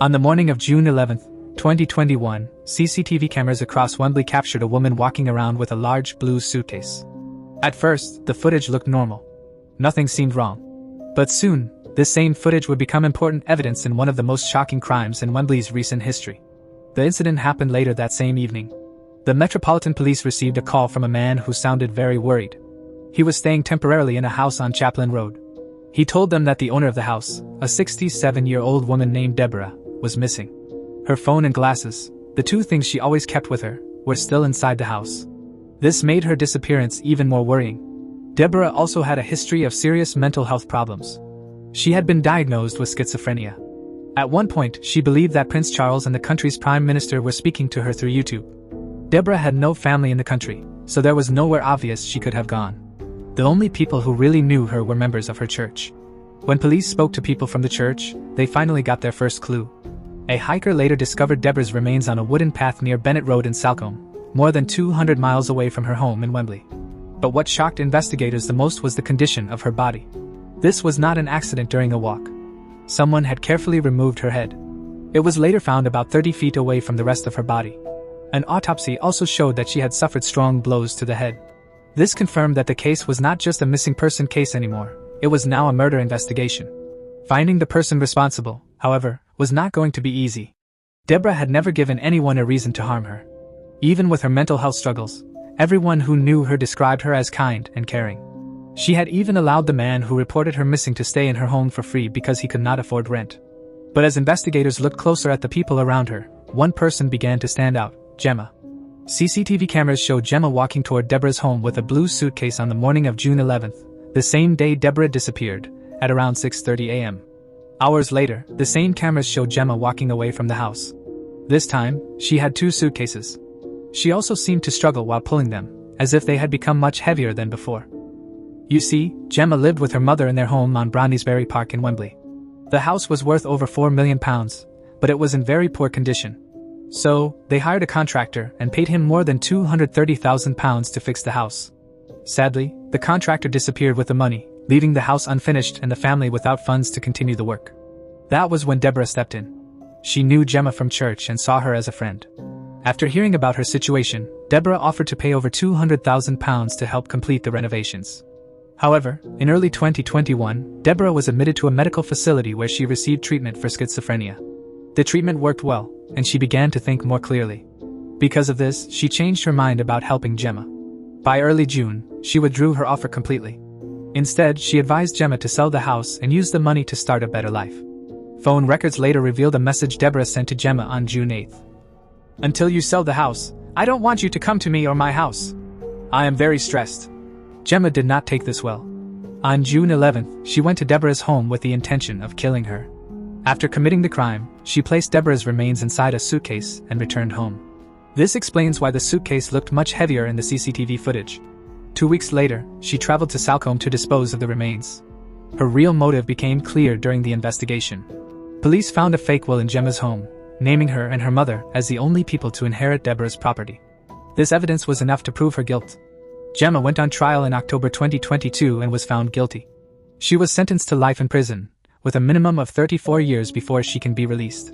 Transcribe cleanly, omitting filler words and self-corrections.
On the morning of June 11, 2021, CCTV cameras across Wembley captured a woman walking around with a large blue suitcase. At first, the footage looked normal. Nothing seemed wrong. But soon, this same footage would become important evidence in one of the most shocking crimes in Wembley's recent history. The incident happened later that same evening. The Metropolitan Police received a call from a man who sounded very worried. He was staying temporarily in a house on Chaplin Road. He told them that the owner of the house, a 67-year-old woman named Deborah, was missing. Her phone and glasses, the two things she always kept with her, were still inside the house. This made her disappearance even more worrying. Deborah also had a history of serious mental health problems. She had been diagnosed with schizophrenia. At one point, she believed that Prince Charles and the country's prime minister were speaking to her through YouTube. Deborah had no family in the country, so there was nowhere obvious she could have gone. The only people who really knew her were members of her church. When police spoke to people from the church, they finally got their first clue. A hiker later discovered Deborah's remains on a wooden path near Bennett Road in Salcombe, more than 200 miles away from her home in Wembley. But what shocked investigators the most was the condition of her body. This was not an accident during a walk. Someone had carefully removed her head. It was later found about 30 feet away from the rest of her body. An autopsy also showed that she had suffered strong blows to the head. This confirmed that the case was not just a missing person case anymore, it was now a murder investigation. Finding the person responsible, however, was not going to be easy. Deborah had never given anyone a reason to harm her. Even with her mental health struggles, everyone who knew her described her as kind and caring. She had even allowed the man who reported her missing to stay in her home for free because he could not afford rent. But as investigators looked closer at the people around her, one person began to stand out: Gemma. CCTV cameras showed Gemma walking toward Deborah's home with a blue suitcase on the morning of June 11th, the same day Deborah disappeared, at around 6:30 a.m. Hours later, the same cameras showed Gemma walking away from the house. This time, she had two suitcases. She also seemed to struggle while pulling them, as if they had become much heavier than before. You see, Gemma lived with her mother in their home on Browniesbury Park in Wembley. The house was worth over £4 million, but it was in very poor condition. So, they hired a contractor and paid him more than £230,000 to fix the house. Sadly, the contractor disappeared with the money, leaving the house unfinished and the family without funds to continue the work. That was when Deborah stepped in. She knew Gemma from church and saw her as a friend. After hearing about her situation, Deborah offered to pay over £200,000 to help complete the renovations. However, in early 2021, Deborah was admitted to a medical facility where she received treatment for schizophrenia. The treatment worked well, and she began to think more clearly. Because of this, she changed her mind about helping Gemma. By early June, she withdrew her offer completely. Instead, she advised Gemma to sell the house and use the money to start a better life. Phone records later revealed a message Deborah sent to Gemma on June 8th. "Until you sell the house, I don't want you to come to me or my house. I am very stressed." Gemma did not take this well. On June 11th, she went to Deborah's home with the intention of killing her. After committing the crime, she placed Deborah's remains inside a suitcase and returned home. This explains why the suitcase looked much heavier in the CCTV footage. 2 weeks later, she traveled to Salcombe to dispose of the remains. Her real motive became clear during the investigation. Police found a fake will in Gemma's home, naming her and her mother as the only people to inherit Deborah's property. This evidence was enough to prove her guilt. Gemma went on trial in October 2022 and was found guilty. She was sentenced to life in prison, with a minimum of 34 years before she can be released.